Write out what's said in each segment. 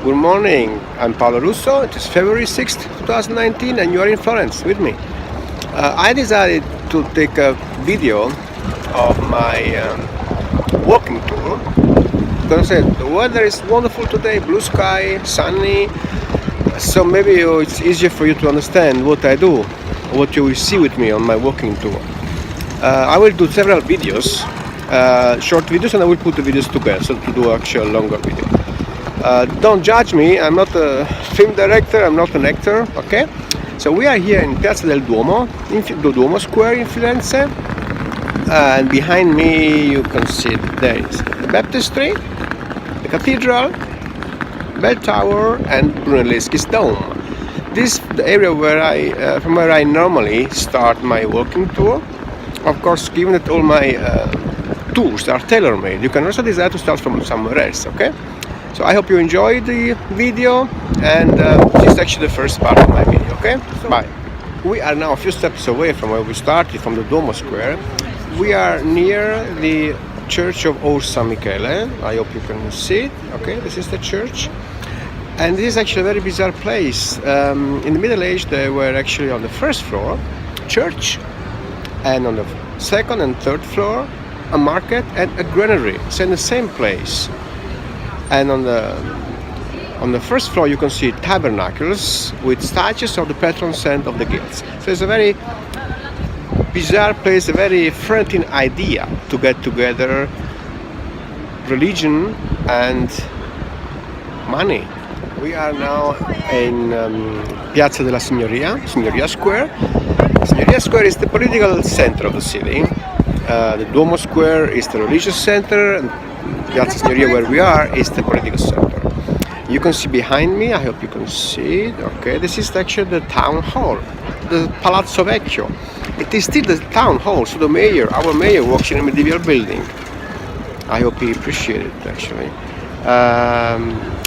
Good morning. I'm Paolo Russo. It is February 6th, 2019, and you are in Florence with me. I decided to take a video of my walking tour because I said the weather is wonderful today, blue sky, sunny, so maybe it's easier for you to understand what I do, what you will see with me on my walking tour. I will do several videos, short videos, and I will put the videos together so to do actual longer video. Don't judge me, I'm not a film director, I'm not an actor, okay? So we are here in Piazza del Duomo, in the Duomo Square in Firenze, and behind me you can see there is the Baptistry, the Cathedral, Bell Tower, and Brunelleschi's Dome. This is the area where from where I normally start my walking tour. Of course, given that all my tours are tailor-made, you can also decide to start from somewhere else, okay? So I hope you enjoy the video, and this is actually the first part of my video, okay? So, bye. We are now a few steps away from where we started, from the Duomo Square. We are near the Church of Or San Michele. I hope you can see it, okay? This is the church. And this is actually a very bizarre place. In the Middle Age, they were actually on the first floor, church, and on the second and third floor, a market and a granary. It's in the same place. And on the first floor you can see tabernacles with statues of the patron saint of the guilds. So it's a very bizarre place, a very Florentine idea to get together religion and money. We are now in Piazza della Signoria Square. Signoria Square is the political center of the city. The Duomo Square is the religious center, and Piazza Signoria, where we are, is the political center. You can see behind me, I hope you can see it, okay, this is actually the town hall, the Palazzo Vecchio. It is still the town hall, so our mayor works in a medieval building. I hope he appreciates it, actually.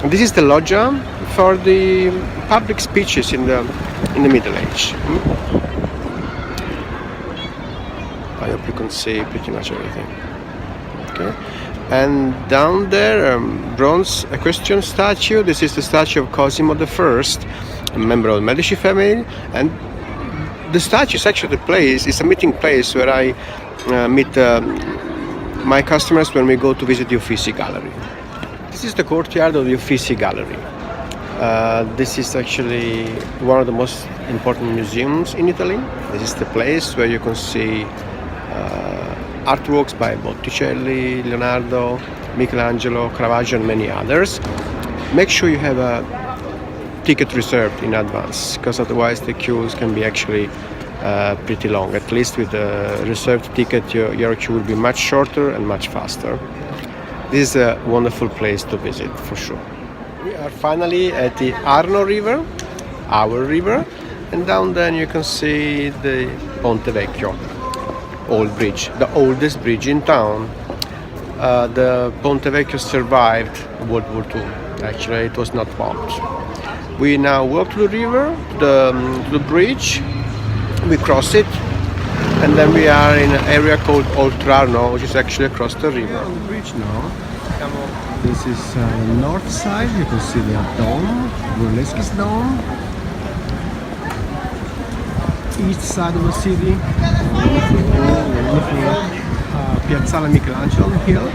This is the loggia for the public speeches in the Middle Age. I hope you can see pretty much everything. Okay. And down there, bronze equestrian statue. This is the statue of Cosimo I, a member of the Medici family. And the statue is actually the place, it's a meeting place where I meet my customers when we go to visit the Uffizi Gallery. This is the courtyard of the Uffizi Gallery. This is actually one of the most important museums in Italy. This is the place where you can see artworks by Botticelli, Leonardo, Michelangelo, Caravaggio, and many others. Make sure you have a ticket reserved in advance, because otherwise the queues can be actually pretty long. At least with a reserved ticket, your queue will be much shorter and much faster. This is a wonderful place to visit, for sure. We are finally at the Arno River, our river, and down there you can see the Ponte Vecchio. Old bridge, the oldest bridge in town. The Ponte Vecchio survived World War II. Actually, it was not bombed. We now walk to the river, to the bridge. We cross it, and then we are in an area called Oltrarno, which is actually across the river. On the bridge now. This is the north side. You can see the dome, Brunelleschi's Dome. East side of the city, Piazzale Michelangelo hill.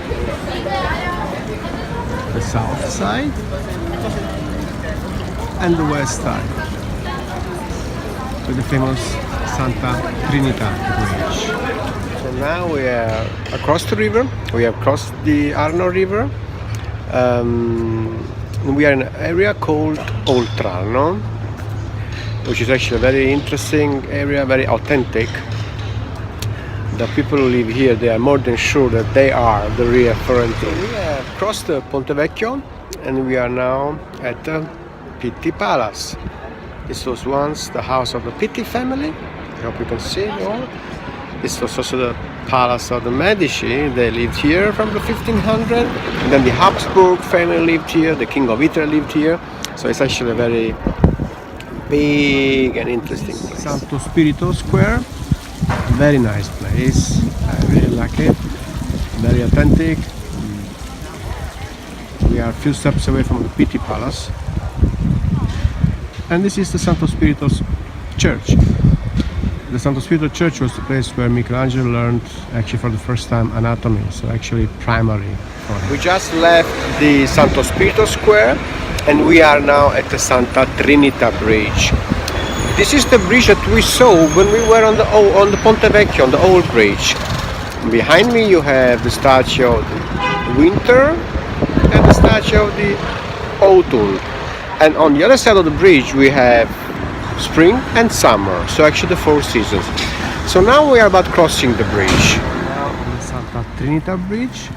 The south side and the west side with the famous Santa Trinita bridge. So now we are across the river. We have crossed the Arno River. We are in an area called Oltrarno, which is actually a very interesting area, very authentic. The people who live here, they are more than sure that they are the real Florentine. We have crossed the Ponte Vecchio and we are now at the Pitti Palace. This was once the house of the Pitti family. I hope you can see it all. This was also the palace of the Medici. They lived here from the 1500s. And then the Habsburg family lived here, the King of Italy lived here. So it's actually a very big and interesting place. Santo Spirito Square, very nice place. I really like it. Very authentic. we are a few steps away from the Pitti Palace. And this is the Santo Spirito's church. The Santo Spirito church was the place where Michelangelo learned actually for the first time anatomy, so actually primary for him. We just left the Santo Spirito Square and we are now at the Santa Trinita Bridge. This is the bridge that we saw when we were on the Ponte Vecchio, on the old bridge. Behind me you have the statue of the winter and the statue of the autumn. And on the other side of the bridge we have spring and summer, so actually the 4 seasons. So now we are about crossing the bridge. Now on the Santa Trinita Bridge.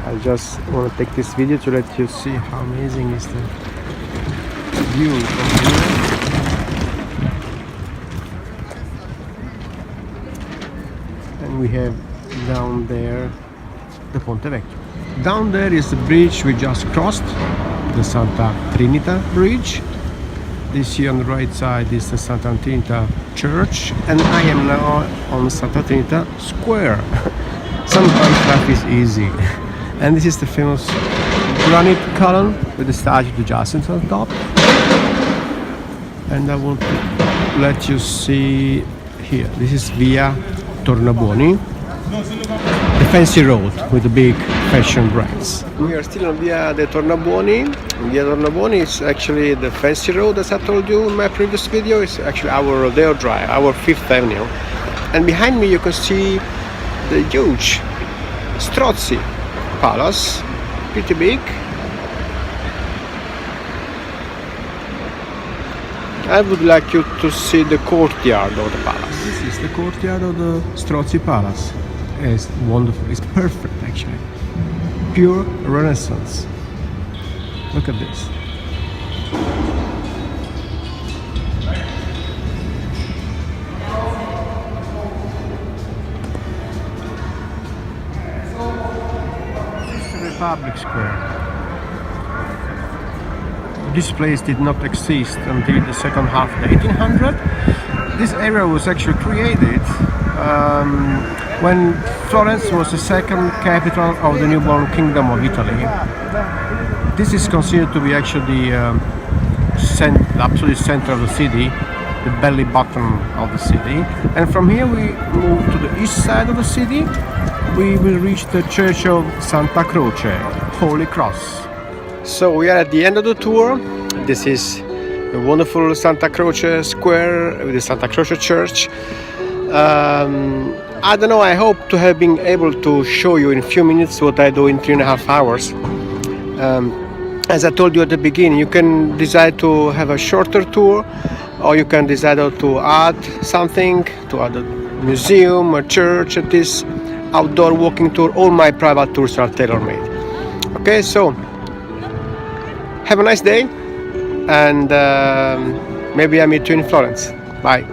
I just want to take this video to let you see how amazing is the view from here. And we have down there the Ponte Vecchio. Down there is the bridge we just crossed, the Santa Trinita Bridge. This here on the right side is the Santa Trinita Church, and I am now on Santa Trinita Square. Sometimes life is easy. And this is the famous granite column with the statue of Jacinth on top. And I want to let you see here. This is Via Tornabuoni, the fancy road with the big fashion brands. We are still on Via de Tornabuoni. Via Tornabuoni is actually the fancy road, as I told you in my previous video. It's actually our Rodeo Drive, our 5th Avenue. And behind me you can see the huge Strozzi Palace, pretty big. I would like you to see the courtyard of the palace. This is the courtyard of the Strozzi Palace. It's wonderful, it's perfect actually. Pure Renaissance. Look at this. This is the Republic Square. This place did not exist until the second half of the 1800s. This area was actually created when Florence was the second capital of the newborn Kingdom of Italy. This is considered to be actually the absolute center of the city, the belly button of the city. And from here we move to the east side of the city. We will reach the Church of Santa Croce, Holy Cross. So we are at the end of the tour. This is the wonderful Santa Croce Square with the Santa Croce Church. I don't know, I hope to have been able to show you in a few minutes what I do in 3.5 hours. As I told you at the beginning, you can decide to have a shorter tour, or you can decide to add something, to add a museum, a church at this outdoor walking tour. All my private tours are tailor-made. Okay, so have a nice day, and maybe I meet you in Florence. Bye.